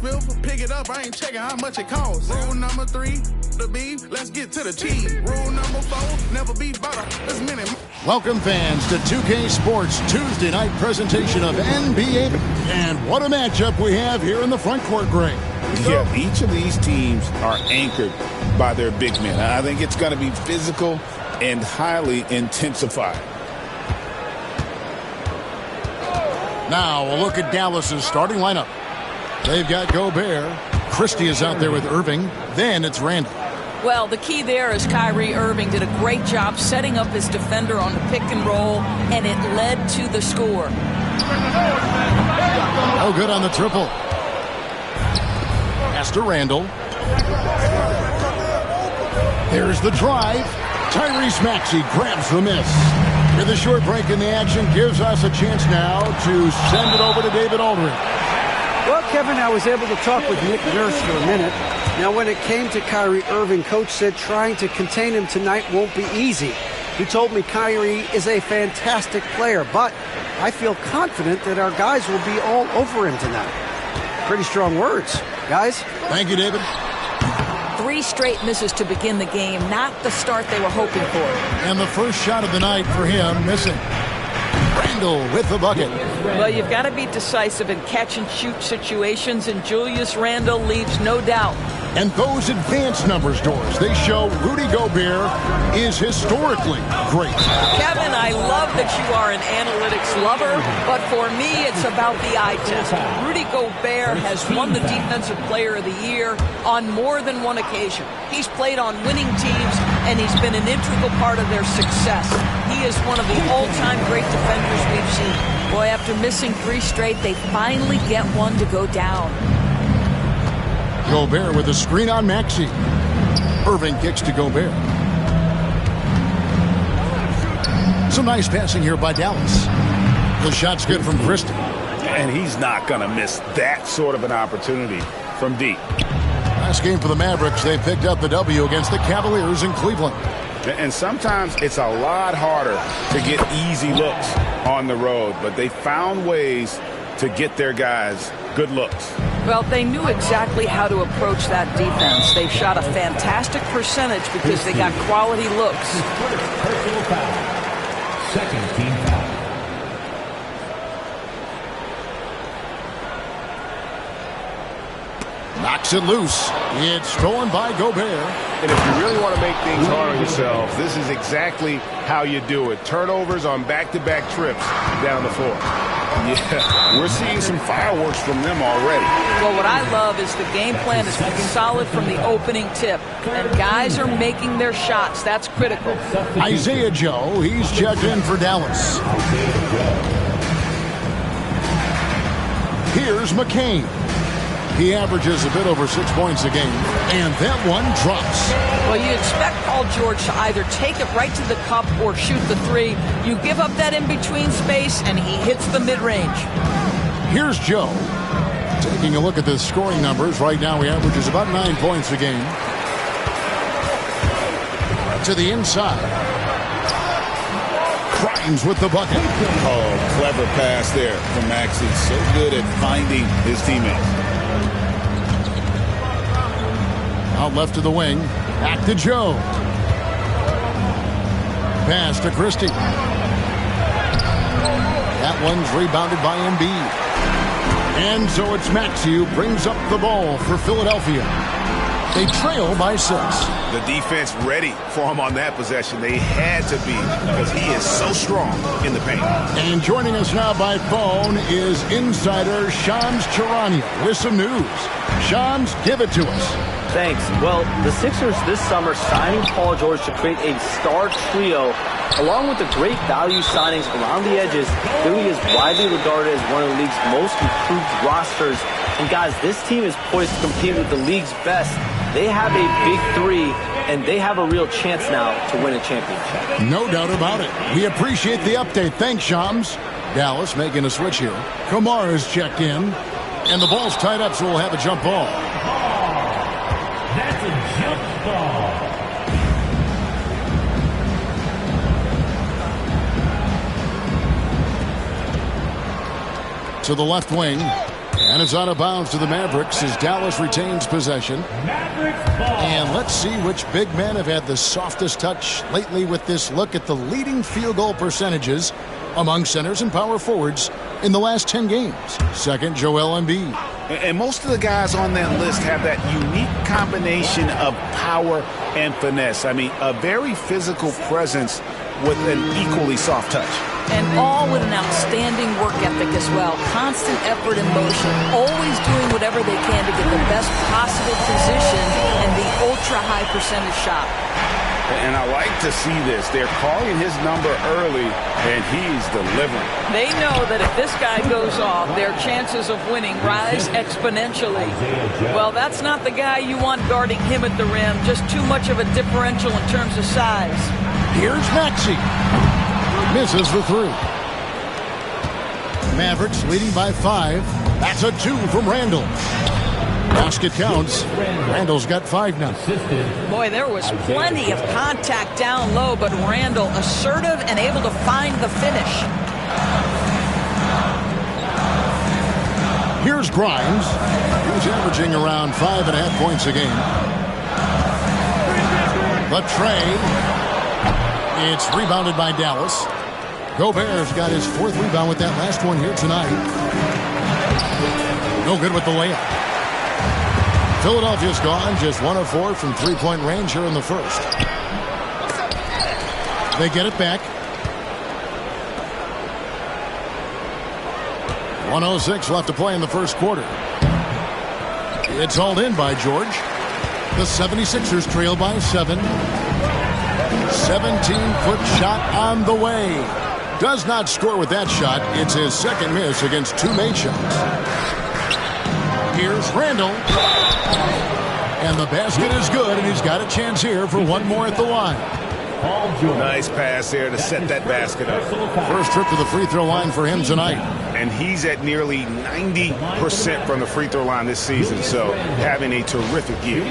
spiff, pick it up, I ain't checking how much it costs. Rule number 3, the beef, let's get to the cheese. Rule number 4, never be butter, this minute. Welcome fans to 2K Sports Tuesday night presentation of NBA. And what a matchup we have here in the front court, Greg. Yeah, each of these teams are anchored by their big men. I think it's going to be physical and highly intensified. Now a look at Dallas's starting lineup. They've got Gobert. Christie is out there with Irving. Then it's Randall. Well, the key there is Kyrie Irving did a great job setting up his defender on the pick and roll, and it led to the score. Oh, good on the triple. Pass to Randall. There's the drive. Tyrese Maxey grabs the miss. With a short break in the action, gives us a chance now to send it over to David Aldridge. Well, Kevin, I was able to talk with Nick Nurse for a minute. Now, when it came to Kyrie Irving, Coach said trying to contain him tonight won't be easy. He told me Kyrie is a fantastic player, but I feel confident that our guys will be all over him tonight. Pretty strong words, guys. Thank you, David. 3 straight misses to begin the game, not the start they were hoping for. And the first shot of the night for him, missing. Randall with the bucket. Well, you've got to be decisive in catch-and-shoot situations, and Julius Randle leaves no doubt. And those advanced numbers, Doris, they show Rudy Gobert is historically great. Kevin, I love that you are an analytics lover, but for me, it's about the eye test. Rudy Gobert has won the Defensive Player of the Year on more than one occasion. He's played on winning teams, and he's been an integral part of their success. He is one of the all-time great defenders we've seen. Boy, after missing 3 straight, they finally get one to go down. Gobert with a screen on Maxey. Irving kicks to Gobert. Some nice passing here by Dallas. The shot's good from Christie. And he's not going to miss that sort of an opportunity from deep. Last game for the Mavericks, they picked up the W against the Cavaliers in Cleveland. And sometimes it's a lot harder to get easy looks on the road, but they found ways to get their guys good looks. Well, they knew exactly how to approach that defense. They shot a fantastic percentage because they got quality looks. Personal foul. Second team foul. Knocks it loose. It's stolen by Gobert. And if you really want to make things hard on yourselves, this is exactly how you do it. Turnovers on back-to-back trips down the floor. Yeah, we're seeing some fireworks from them already. Well, what I love is the game plan has been solid from the opening tip. And guys are making their shots. That's critical. Isaiah Joe, he's checked in for Dallas. Here's McCain. He averages a bit over 6 points a game. And that one drops. Well, you expect Paul George to either take it right to the cup or shoot the 3. You give up that in-between space, and he hits the mid-range. Here's Joe. Taking a look at the scoring numbers. Right now, he averages about 9 points a game. To the inside. Grimes with the bucket. Oh, clever pass there from Maxey. So good at finding his teammates. Out left to the wing. Back to Joe. Pass to Christie. That one's rebounded by Embiid. And so it's Maxey who brings up the ball for Philadelphia. They trail by 6. The defense ready for him on that possession. They had to be because he is so strong in the paint. And joining us now by phone is insider Shams Charania with some news. Shams, give it to us. Thanks. Well, the Sixers this summer signing Paul George to create a star trio, along with the great value signings around the edges, Philly is widely regarded as one of the league's most improved rosters. And guys, this team is poised to compete with the league's best. They have a big 3, and they have a real chance now to win a championship. No doubt about it. We appreciate the update. Thanks, Shams. Dallas making a switch here. Kamara's checked in, and the ball's tied up, so we'll have a jump ball. That's a jump ball. To the left wing. And it's out of bounds to the Mavericks as Dallas retains possession. And let's see which big men have had the softest touch lately with this look at the leading field goal percentages among centers and power forwards in the last 10 games. Second, Joel Embiid. And most of the guys on that list have that unique combination of power and finesse. I mean, a very physical presence with an equally soft touch. And all with an outstanding work ethic as well. Constant effort and motion. Always doing whatever they can to get the best possible position and the ultra-high percentage shot. And I like to see this. They're calling his number early, and he's delivering. They know that if this guy goes off, their chances of winning rise exponentially. Well, that's not the guy you want guarding him at the rim. Just too much of a differential in terms of size. Here's Maxey. Misses the three. Mavericks leading by 5. That's a 2 from Randall. Basket counts. Randall's got 5 now. Boy, there was plenty of contact down low, but Randall assertive and able to find the finish. Here's Grimes. He's averaging around 5.5 points a game. The tray. It's rebounded by Dallas. Gobert's got his 4th rebound with that last one here tonight. No good with the layup. Philadelphia's gone just 1 of 4 from 3-point range here in the first. They get it back. 1:06 left to play in the first quarter. It's hauled in by George. The 76ers trail by 7. 17-foot shot on the way. Does not score with that shot. It's his second miss against 2 made shots. Here's Randall. And the basket is good, and he's got a chance here for one more at the line. Nice pass there to set that basket up. First trip to the free throw line for him tonight. And he's at nearly 90% from the free throw line this season, so having a terrific year.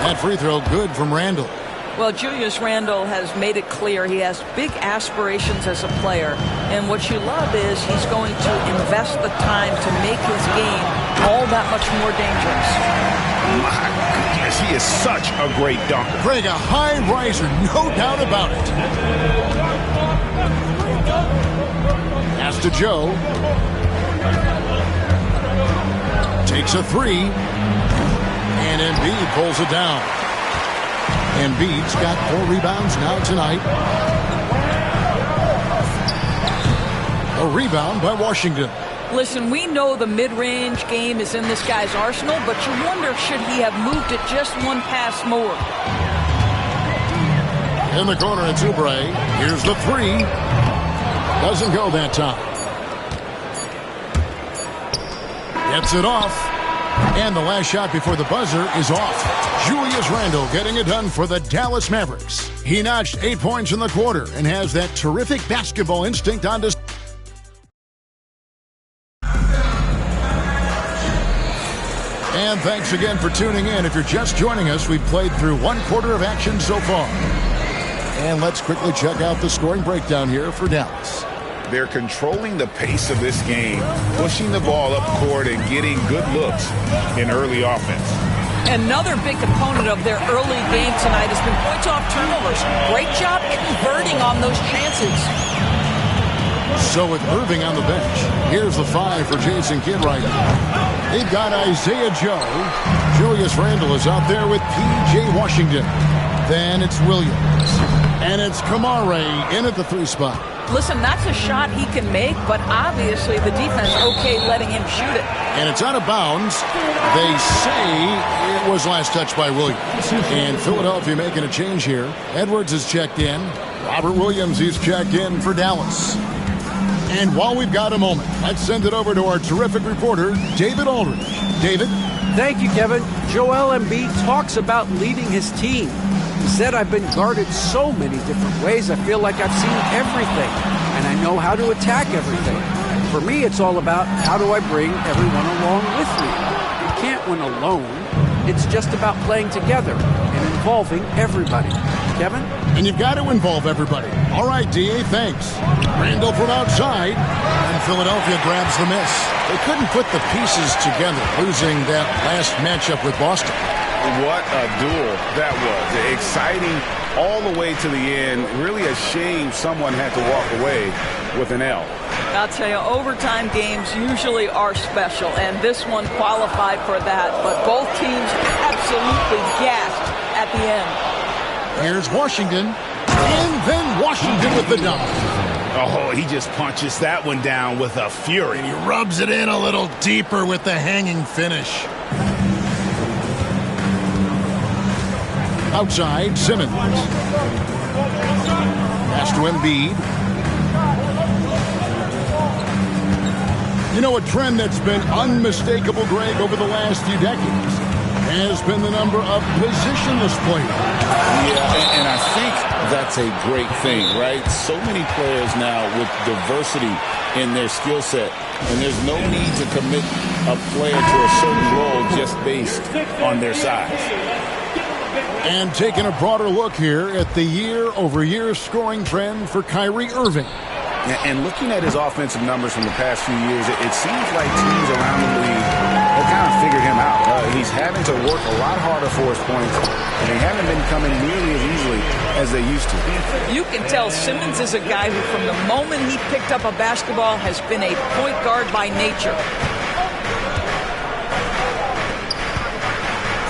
That free throw good from Randall. Well, Julius Randle has made it clear he has big aspirations as a player. And what you love is he's going to invest the time to make his game all that much more dangerous. My goodness, he is such a great dunker. Craig, a high riser, no doubt about it. Pass to Joe. Takes a 3. And Embiid pulls it down. Embiid's got 4 rebounds now tonight. A rebound by Washington. Listen, we know the mid-range game is in this guy's arsenal, but you wonder should he have moved it just one pass more. In the corner, it's Oubre. Here's the 3. Doesn't go that time. Gets it off. And the last shot before the buzzer is off. Julius Randle getting it done for the Dallas Mavericks. He notched 8 points in the quarter and has that terrific basketball instinct on display. And thanks again for tuning in. If you're just joining us, we've played through 1 quarter of action so far. And let's quickly check out the scoring breakdown here for Dallas. They're controlling the pace of this game, pushing the ball up court and getting good looks in early offense. Another big component of their early game tonight has been points off turnovers. Great job converting on those chances. So with Irving on the bench, here's the 5 for Jason Kidd right now. They've got Isaiah Joe. Julius Randle is out there with P.J. Washington. Then it's Williams. And it's Kamare in at the 3 spot. Listen, that's a shot he can make, but obviously the defense okay letting him shoot it. And it's out of bounds. They say it was last touched by Williams. And Philadelphia making a change here. Edwards is checked in. Robert Williams, he's checked in for Dallas. And while we've got a moment, let's send it over to our terrific reporter, David Aldridge. David? Thank you, Kevin. Joel Embiid talks about leading his team. He said, I've been guarded so many different ways, I feel like I've seen everything, and I know how to attack everything. For me, it's all about how do I bring everyone along with me. You can't win alone. It's just about playing together and involving everybody. Kevin? And you've got to involve everybody. All right, D.A., thanks. Randall from outside, and Philadelphia grabs the miss. They couldn't put the pieces together, losing that last matchup with Boston. What a duel that was. Exciting all the way to the end. Really a shame someone had to walk away with an L. I'll tell you, overtime games usually are special, and this one qualified for that. But both teams absolutely gasped at the end. Here's Washington, and then Washington with the dunk. Oh, he just punches that one down with a fury. And he rubs it in a little deeper with the hanging finish. Outside, Simmons. Pass to Embiid. You know, a trend that's been unmistakable, Greg, over the last few decades has been the number of positionless players. Yeah, and I think that's a great thing, right? So many players now with diversity in their skill set, and there's no need to commit a player to a certain role just based on their size. And taking a broader look here at the year-over-year scoring trend for Kyrie Irving. And looking at his offensive numbers from the past few years, it seems like teams around the league have kind of figured him out. He's having to work a lot harder for his points, and they haven't been coming nearly as easily as they used to. You can tell Simmons is a guy who, from the moment he picked up a basketball, has been a point guard by nature.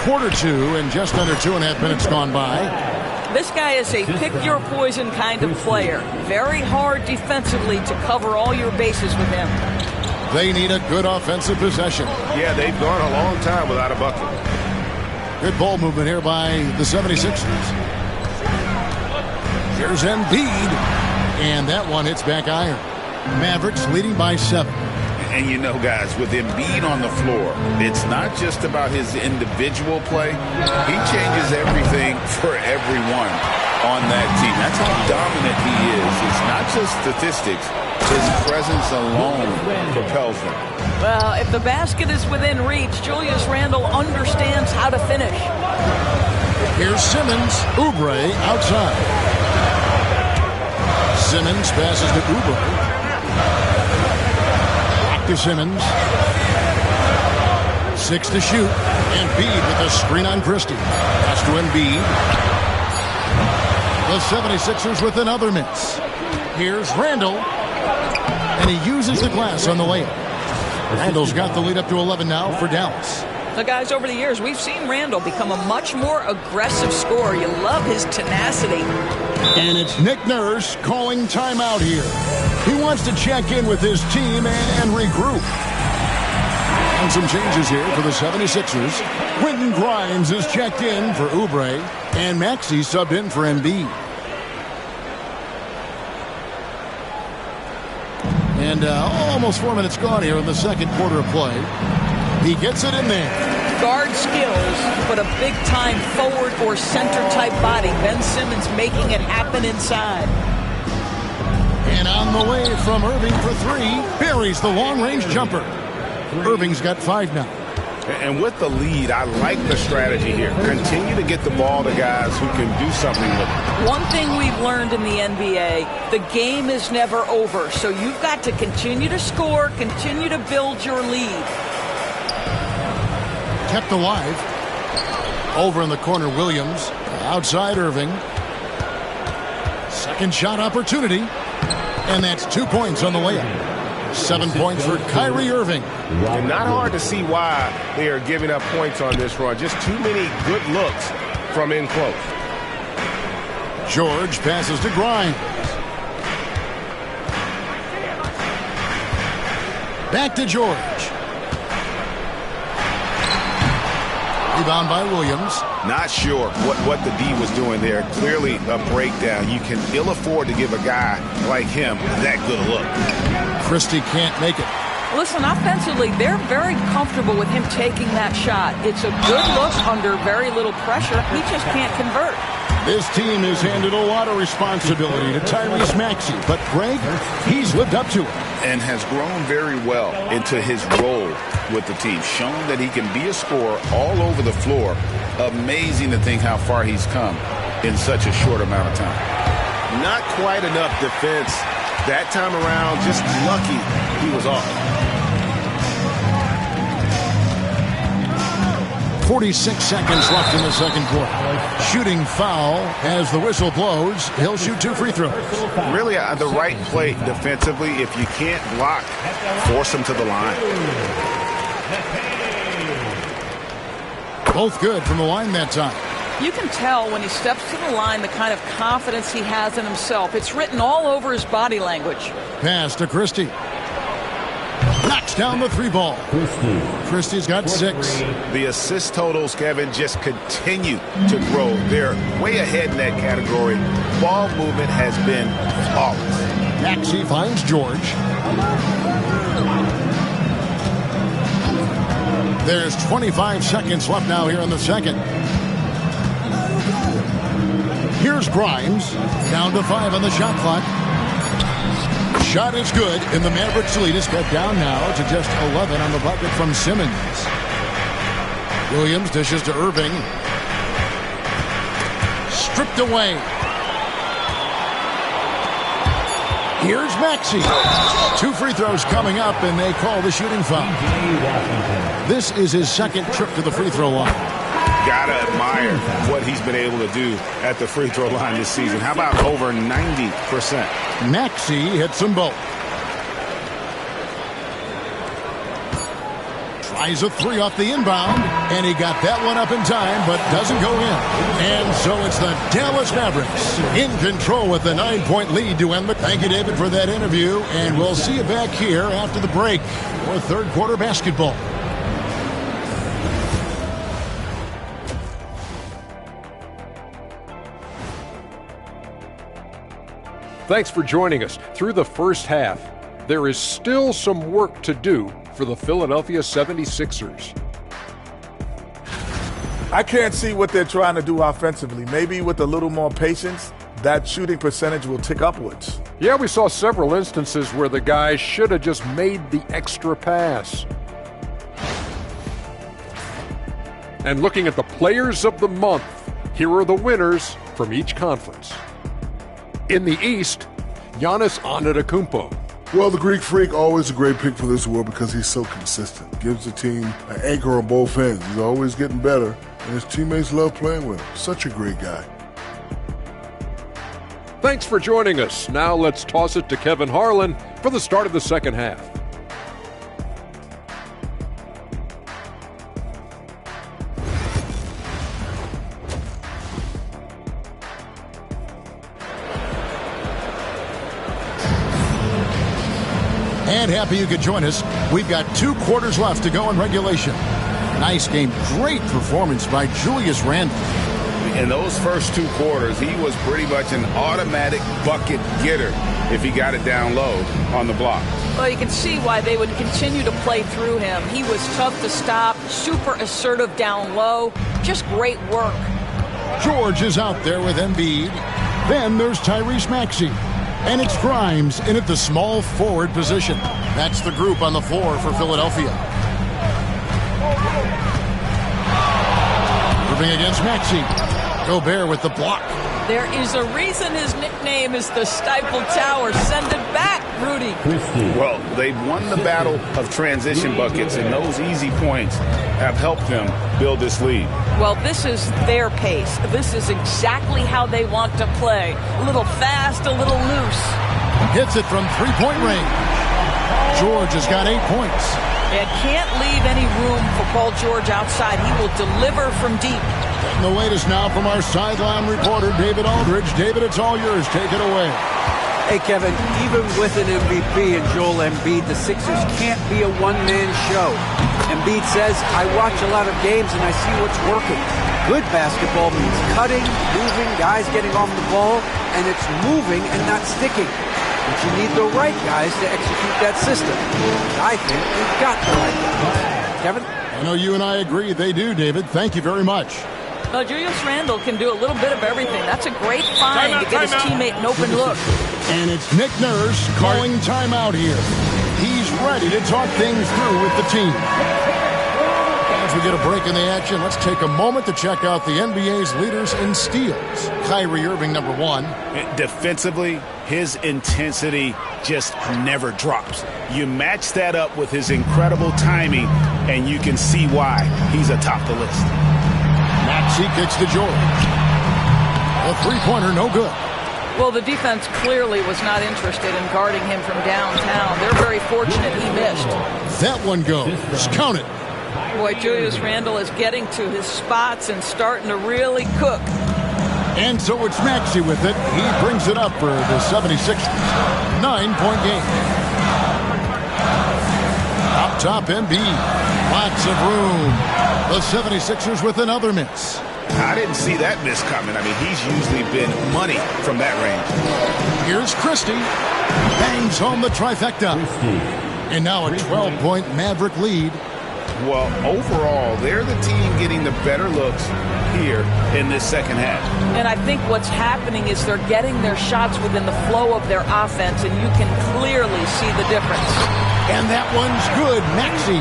Quarter two, and just under 2.5 minutes gone by. This guy is a pick-your-poison kind of player. Very hard defensively to cover all your bases with him. They need a good offensive possession. Yeah, they've gone a long time without a bucket. Good ball movement here by the 76ers. Here's Embiid, and that one hits back iron. Mavericks leading by 7. And you know, guys, with Embiid on the floor, it's not just about his individual play. He changes everything for everyone on that team. That's how dominant he is. It's not just statistics. His presence alone propels them. Well, if the basket is within reach, Julius Randle understands how to finish. Here's Simmons. Oubre outside. Simmons passes to Oubre. To Simmons. 6 to shoot. Embiid with a screen on Christie. Pass to Embiid. The 76ers with another miss. Here's Randall. And he uses the glass on the layup. Randall's got the lead up to 11 now for Dallas. Now, guys, over the years, we've seen Randall become a much more aggressive scorer. You love his tenacity. And it's Nick Nurse calling timeout here. He wants to check in with his team and regroup. And some changes here for the 76ers. Quentin Grimes is checked in for Oubre, and Maxey subbed in for Embiid. And almost 4 minutes gone here in the second quarter of play. He gets it in there. Guard skills, but a big-time forward or center-type body. Ben Simmons making it happen inside. And on the way from Irving for 3, buries the long-range jumper. Irving's got 5 now. And with the lead, I like the strategy here. Continue to get the ball to guys who can do something with it. One thing we've learned in the NBA, the game is never over. So you've got to continue to score, continue to build your lead. Kept alive. Over in the corner, Williams. Outside Irving. Second shot opportunity. And that's 2 points on the layup. 7 points for Kyrie Irving. And not hard to see why they are giving up points on this run. Just too many good looks from in close. George passes to Grimes. Back to George. Rebound by Williams. Not sure what the D was doing there. Clearly a breakdown. You can ill afford to give a guy like him that good a look. Christie can't make it. Listen, offensively, they're very comfortable with him taking that shot. It's a good look under very little pressure. He just can't convert. This team has handed a lot of responsibility to Tyrese Maxey, but Greg, he's lived up to it. And has grown very well into his role with the team. Shown that he can be a scorer all over the floor. Amazing to think how far he's come in such a short amount of time. Not quite enough defense that time around. Just lucky he was off. 46 seconds left in the second quarter. Shooting foul as the whistle blows. He'll shoot 2 free throws. Really the right play defensively. If you can't block, force him to the line. Both good from the line that time. You can tell when he steps to the line the kind of confidence he has in himself. It's written all over his body language. Pass to Christie. Knocks down the 3 ball. Christie's got 6. The assist totals, Kevin, just continue to grow. They're way ahead in that category. Ball movement has been flawless. Maxey finds George. There's 25 seconds left now here in the second. Here's Grimes. Down to 5 on the shot clock. Shot is good, and the Mavericks lead is cut down now to just 11 on the bucket from Simmons. Williams dishes to Irving. Stripped away. Here's Maxey. 2 free throws coming up, and they call the shooting foul. This is his second trip to the free throw line. Gotta admire what he's been able to do at the free throw line this season. How about over 90%? Maxey hits them both. Tries a 3 off the inbound, and he got that one up in time, but doesn't go in. And so it's the Dallas Mavericks in control with the 9-point lead to end. Thank you, David, for that interview, and we'll see you back here after the break for third quarter basketball. Thanks for joining us. Through the first half, there is still some work to do for the Philadelphia 76ers. I can't see what they're trying to do offensively. Maybe with a little more patience, that shooting percentage will tick upwards. Yeah, we saw several instances where the guys should have just made the extra pass. And looking at the players of the month, here are the winners from each conference. In the East, Giannis Antetokounmpo. Well, the Greek Freak, always a great pick for this award because he's so consistent. Gives the team an anchor on both ends. He's always getting better, and his teammates love playing with him. Such a great guy. Thanks for joining us. Now let's toss it to Kevin Harlan for the start of the second half. And happy you could join us. We've got 2 quarters left to go in regulation. Nice game. Great performance by Julius Randle. In those first 2 quarters, he was pretty much an automatic bucket getter if he got it down low on the block. Well, you can see why they would continue to play through him. He was tough to stop, super assertive down low. Just great work. George is out there with Embiid. Then there's Tyrese Maxey. And it's Grimes in at the small forward position. That's the group on the floor for Philadelphia. Irving against Maxey. Gobert with the block. There is a reason his nickname is the Stifle Tower. Send it back, Rudy. Well, they've won the battle of transition buckets, and those easy points have helped them build this lead. Well, this is their pace. This is exactly how they want to play. A little fast, a little loose. Hits it from 3-point range. George has got 8 points. And can't leave any room for Paul George outside. He will deliver from deep. And the latest now from our sideline reporter, David Aldridge. David, it's all yours. Take it away. Hey, Kevin, even with an MVP and Joel Embiid, the Sixers can't be a one-man show. Embiid says, I watch a lot of games and I see what's working. Good basketball means cutting, moving, guys getting off the ball, and it's moving and not sticking. But you need the right guys to execute that system. I think we've got the right guys. Kevin? I know you and I agree. They do, David. Thank you very much. Well, Julius Randle can do a little bit of everything. That's a great find to get his teammate an open look. And it's Nick Nurse calling timeout here. He's ready to talk things through with the team. As we get a break in the action, let's take a moment to check out the NBA's leaders in steals. Kyrie Irving, number 1. Defensively, his intensity just never drops. You match that up with his incredible timing, and you can see why he's atop the list. Maxey kicks to George. A three-pointer, no good. Well, the defense clearly was not interested in guarding him from downtown. They're very fortunate he missed. That one goes. Count it. Boy, Julius Randle is getting to his spots and starting to really cook. And so it's Maxey with it. He brings it up for the 76ers. 9-point game. Up top, Embiid. Lots of room. The 76ers with another miss. I didn't see that miss coming. I mean, he's usually been money from that range. Here's Christie. Bangs home the trifecta. And now a 12-point Maverick lead. Well, overall, they're the team getting the better looks here in this second half. And I think what's happening is they're getting their shots within the flow of their offense, and you can clearly see the difference. And that one's good. Maxey.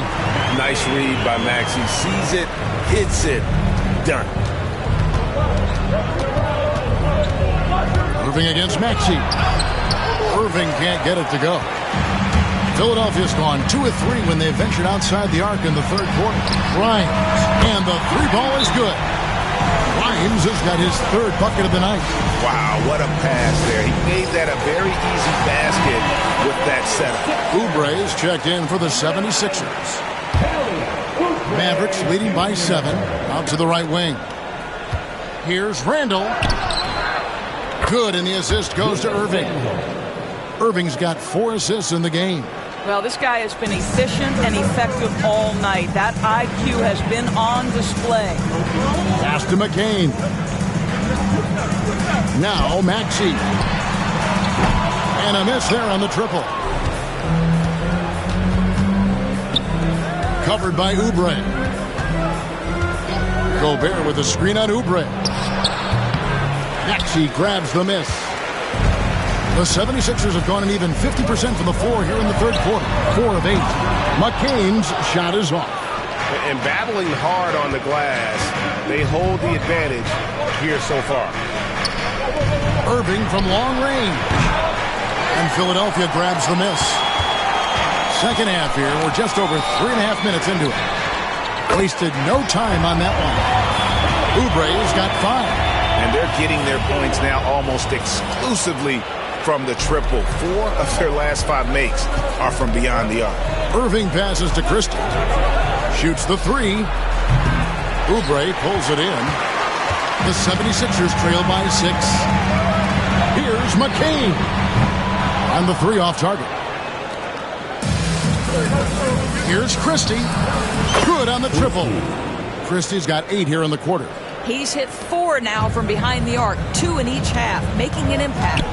Nice read by Maxey. Sees it, hits it, done. Irving against Maxey. Irving can't get it to go. Philadelphia's gone 2 of 3 when they ventured outside the arc in the third quarter. Grimes, and the three ball is good. Grimes has got his third bucket of the night. Wow, what a pass there. He made that a very easy basket with that setup. Oubre is checked in for the 76ers. Mavericks leading by 7. Out to the right wing. Here's Randle. Good, and the assist goes to Irving. Irving's got 4 assists in the game. Well, this guy has been efficient and effective all night. That IQ has been on display. Pass to McCain. Now Maxey. And a miss there on the triple. Covered by Oubre. Gobert with a screen on Oubre. Maxey grabs the miss. The 76ers have gone an even 50% from the floor here in the third quarter. 4 of 8. McCain's shot is off. And battling hard on the glass, they hold the advantage here so far. Irving from long range. And Philadelphia grabs the miss. Second half here. We're just over 3.5 minutes into it. Wasted no time on that one. Oubre's got 5. And they're getting their points now almost exclusively from the triple. 4 of their last 5 makes are from beyond the arc. Irving passes to Christie. Shoots the 3. Oubre pulls it in. The 76ers trail by 6. Here's McCain. And the 3 off target. Here's Christie. Good on the triple. Christie's got 8 here in the quarter. He's hit 4 now from behind the arc, 2 in each half, making an impact.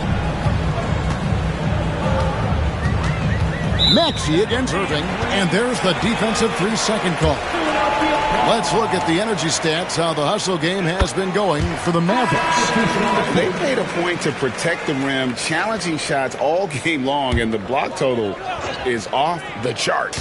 Maxey against Irving, and there's the defensive 3-second call. Let's look at the energy stats, how the hustle game has been going for the Mavericks. They've made a point to protect the rim, challenging shots all game long, and the block total is off the charts.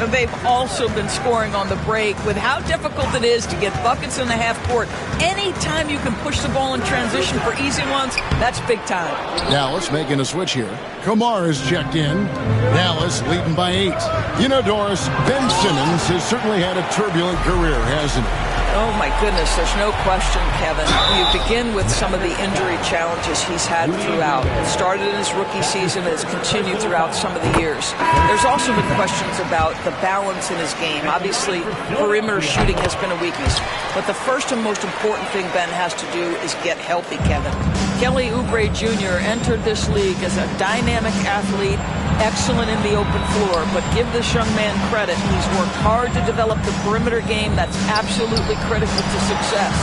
They've also been scoring on the break. With how difficult it is to get buckets in the half court, anytime you can push the ball in transition for easy ones, that's big time. Dallas making a switch here. Kamar is checked in. Dallas leading by 8. You know, Doris, Ben Simmons has certainly had a turbulent career, hasn't he? Oh, my goodness, there's no question, Kevin. You begin with some of the injury challenges he's had throughout. It started in his rookie season and has continued throughout some of the years. There's also been questions about the balance in his game. Obviously, perimeter shooting has been a weakness. But the first and most important thing Ben has to do is get healthy, Kevin. Kelly Oubre Jr. entered this league as a dynamic athlete, excellent in the open floor, but give this young man credit. He's worked hard to develop the perimeter game that's absolutely critical to success.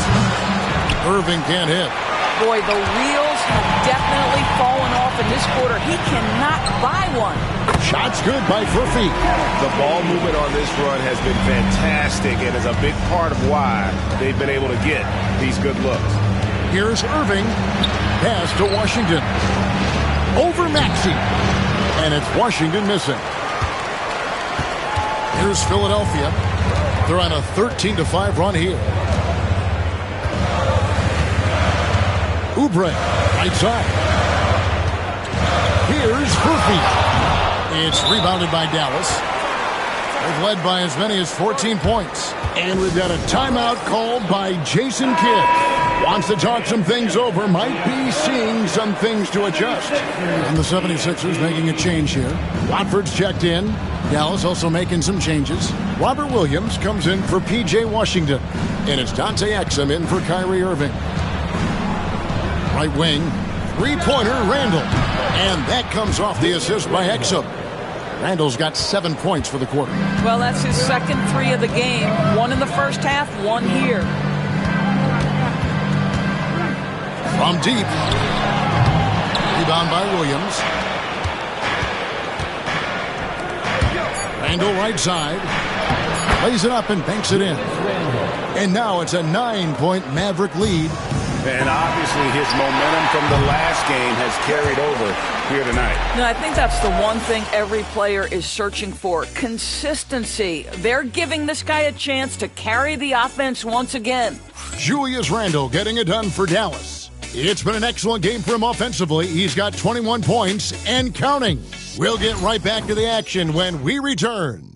Irving can't hit. Boy, the wheels have definitely fallen off in this quarter. He cannot buy one. Shot's good by Furphy. The ball movement on this run has been fantastic and is a big part of why they've been able to get these good looks. Here's Irving. Pass to Washington. Over Maxey. And it's Washington missing. Here's Philadelphia. They're on a 13-5 run here. Oubre, right side. Here's Furphy. It's rebounded by Dallas. They've led by as many as 14 points. And we've got a timeout called by Jason Kidd. Wants to talk some things over. Might be seeing some things to adjust. And the 76ers making a change here. Watford's checked in. Dallas also making some changes. Robert Williams comes in for P.J. Washington. And it's Dante Exum in for Kyrie Irving. Right wing, three-pointer, Randall. And that comes off the assist by Exum. Randall's got 7 points for the quarter. Well, that's his second 3 of the game. 1 in the first half, 1 here. From deep. Rebound by Williams. Randall right side. Lays it up and banks it in. And now it's a 9-point Maverick lead. And obviously his momentum from the last game has carried over here tonight. No, I think that's the one thing every player is searching for. Consistency. They're giving this guy a chance to carry the offense once again. Julius Randle getting it done for Dallas. It's been an excellent game for him offensively. He's got 21 points and counting. We'll get right back to the action when we return.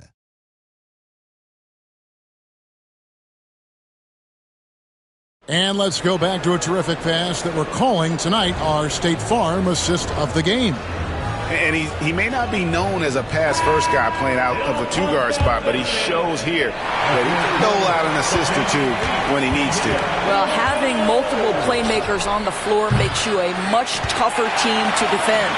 And let's go back to a terrific pass that we're calling tonight our State Farm assist of the game. And he may not be known as a pass-first guy playing out of a two-guard spot, but he shows here that he can dole out an assist or two when he needs to. Well, having multiple playmakers on the floor makes you a much tougher team to defend.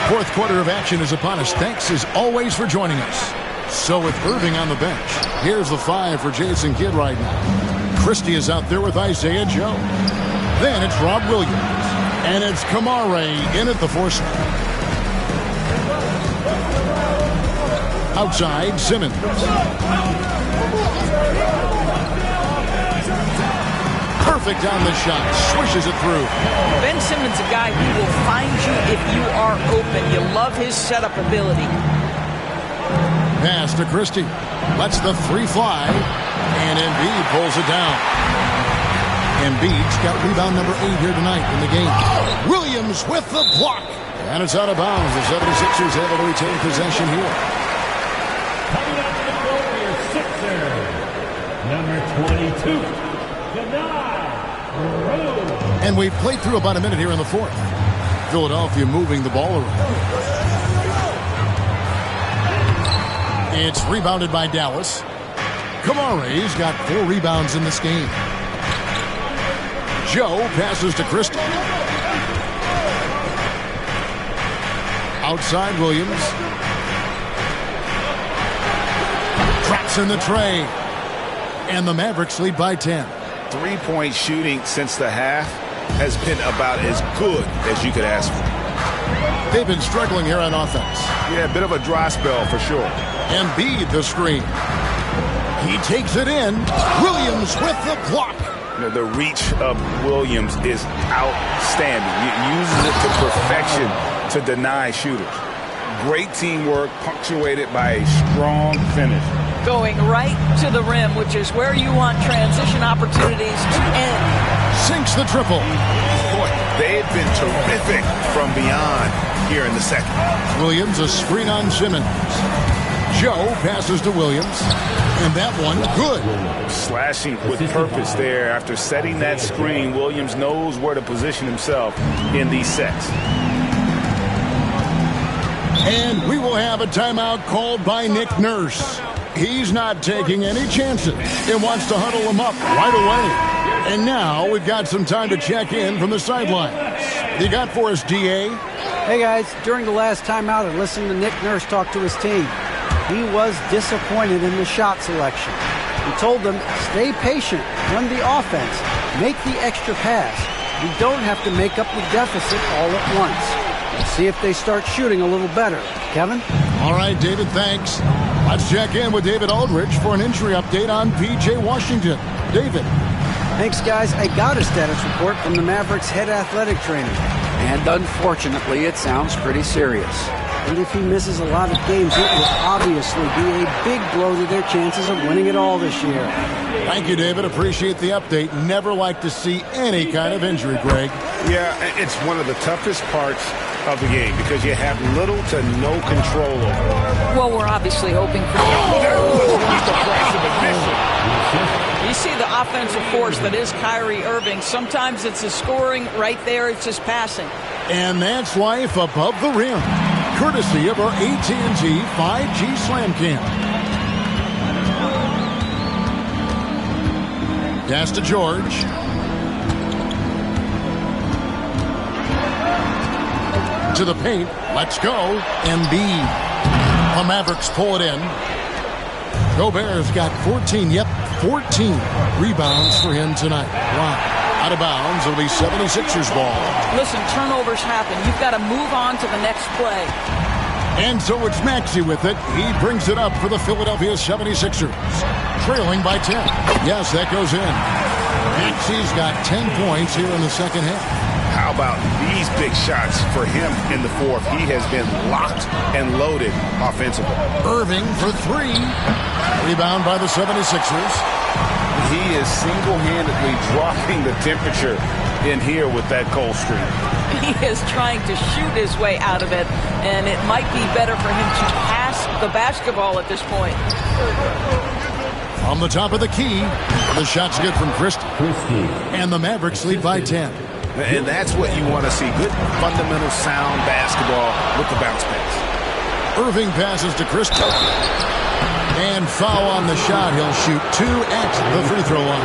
Fourth quarter of action is upon us. Thanks as always for joining us. So with Irving on the bench, here's the 5 for Jason Kidd right now. Christie is out there with Isaiah Joe. Then it's Rob Williams. And it's Kamare in at the 4 spot. Outside, Simmons. Perfect on the shot. Swishes it through. Ben Simmons, a guy who will find you if you are open. You love his setup ability. Pass to Christie. Lets the 3 fly. And Embiid pulls it down. Embiid's got rebound number 8 here tonight in the game. Williams with the block. And it's out of bounds. The 76ers able to retain possession here. Coming up to the Warriors, Sixer, number 22, Denied. And we've played through about a minute here in the fourth. Philadelphia moving the ball around. It's rebounded by Dallas. Kamare's got 4 rebounds in this game. Joe passes to Christie. Outside Williams. Traps in the tray. And the Mavericks lead by 10. 3-point shooting since the half has been about as good as you could ask for. They've been struggling here on offense. Yeah, a bit of a dry spell for sure. Embiid the screen. He takes it in. Williams with the block. You know, the reach of Williams is outstanding. He uses it to perfection to deny shooters. Great teamwork punctuated by a strong finish. Going right to the rim, which is where you want transition opportunities to end. Sinks the triple. Boy, they have been terrific from beyond here in the second. Williams a screen on Simmons. Joe passes to Williams. And that one, good. Slashing with purpose there. After setting that screen, Williams knows where to position himself in these sets. And we will have a timeout called by Nick Nurse. He's not taking any chances and wants to huddle them up right away. And now we've got some time to check in from the sidelines. What you got for us, DA? Hey, guys. During the last timeout, I listened to Nick Nurse talk to his team. He was disappointed in the shot selection. He told them, stay patient, run the offense, make the extra pass. We don't have to make up the deficit all at once. Let's see if they start shooting a little better. Kevin? All right, David, thanks. Let's check in with David Aldridge for an injury update on P.J. Washington. David. Thanks, guys. I got a status report from the Mavericks head athletic trainer. And unfortunately, it sounds pretty serious. And if he misses a lot of games, it will obviously be a big blow to their chances of winning it all this year. Thank you, David. Appreciate the update. Never like to see any kind of injury, Greg. Yeah, it's one of the toughest parts of the game because you have little to no control over it. Well, we're obviously hoping for You see the offensive force that is Kyrie Irving. Sometimes it's his scoring. Right there, it's his passing. And that's life above the rim, courtesy of our AT&T 5G Slam Cam. Pass to George. To the paint. Let's go. Embiid. The Mavericks pull it in. Gobert's got 14. Yep, 14 rebounds for him tonight. Wow. Out of bounds. It'll be 76ers ball. Listen, turnovers happen. You've got to move on to the next play. And so it's Maxey with it. He brings it up for the Philadelphia 76ers. Trailing by 10. Yes, that goes in. Maxey's got 10 points here in the second half. How about these big shots for him in the fourth? He has been locked and loaded offensively. Irving for three. Rebound by the 76ers. He is single-handedly dropping the temperature in here with that cold streak. He is trying to shoot his way out of it, and it might be better for him to pass the basketball at this point. On the top of the key, the shot's good from Christie. And the Mavericks lead by 10. And that's what you want to see. Good, fundamental, sound basketball with the bounce pass. Irving passes to Christie. And foul on the shot. He'll shoot 2 at the free throw line.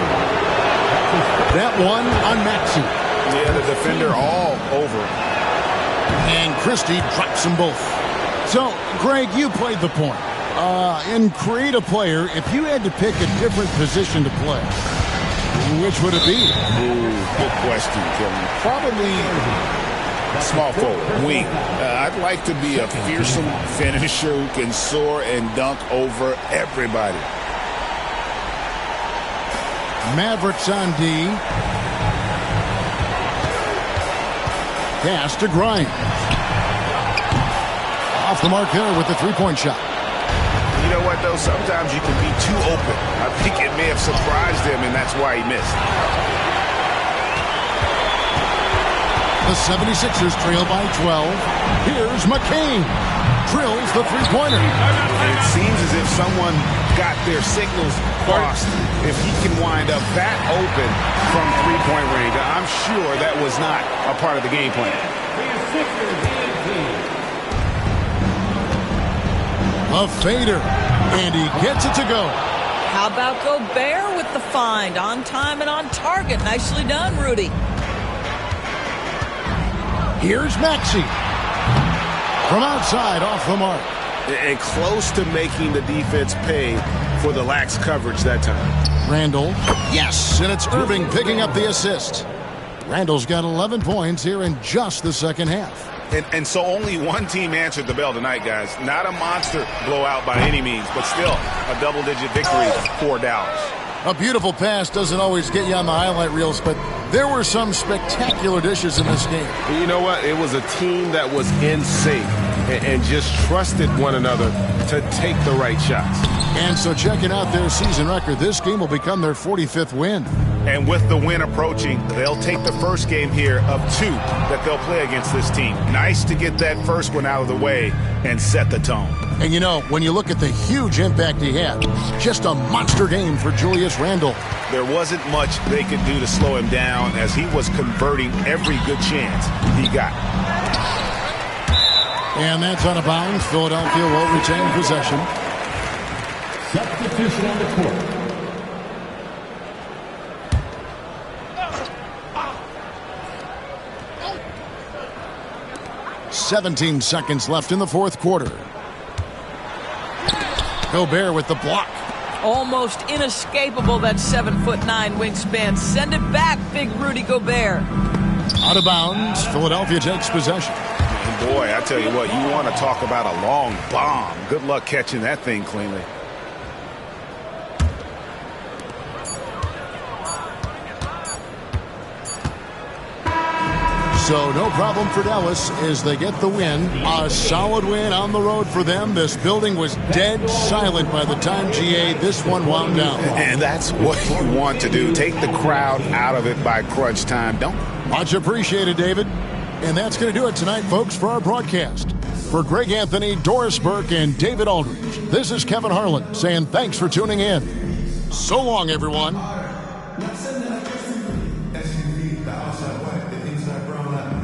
That one on Maxey. Yeah, the defender all over. And Christie drops them both. So, Greg, you played the point. In Create a Player, if you had to pick a different position to play, which would it be? Ooh, good question, Kevin. Probably small forward, wing. I'd like to be a fearsome finisher who can soar and dunk over everybody. Mavericks on D. Pass to Grimes. Off the mark there with the three-point shot. You know what, though? Sometimes you can be too open. I think it may have surprised him, and that's why he missed. The 76ers trail by 12. Here's McCain. Drills the three-pointer. It seems as if someone got their signals crossed. If he can wind up that open from three-point range, I'm sure that was not a part of the game plan. A fader, and he gets it to go. How about Gobert with the find? On time and on target. Nicely done, Rudy. Here's Maxey. From outside, off the mark. And close to making the defense pay for the lax coverage that time. Randall. Yes, and it's Irving picking up the assist. Randall's got 11 points here in just the second half. And so only one team answered the bell tonight, guys. Not a monster blowout by any means, but still a double-digit victory for Dallas. A beautiful pass doesn't always get you on the highlight reels, but there were some spectacular dishes in this game. You know what? It was a team that was in sync and just trusted one another to take the right shots. And so checking out their season record, this game will become their 45th win. And with the win approaching, they'll take the first game here of 2 that they'll play against this team. Nice to get that first one out of the way and set the tone. And you know, when you look at the huge impact he had, just a monster game for Julius Randle. There wasn't much they could do to slow him down as he was converting every good chance he got. And that's out of bounds. Philadelphia will retain possession. Substitution on the court. "17 seconds left in the fourth quarter. Gobert with the block. Almost inescapable, that 7'9" wingspan. Send it back, big Rudy Gobert. Out of bounds. Philadelphia takes possession. And boy, I tell you what, you want to talk about a long bomb. Good luck catching that thing cleanly. So no problem for Dallas as they get the win. A solid win on the road for them. This building was dead silent by the time, GA, this one wound down. And that's what you want to do. Take the crowd out of it by crunch time. Don't. Much appreciated, David. And that's going to do it tonight, folks, for our broadcast. For Greg Anthony, Doris Burke, and David Aldridge, this is Kevin Harlan saying thanks for tuning in. So long, everyone. SUV, the outside white, the inside brown.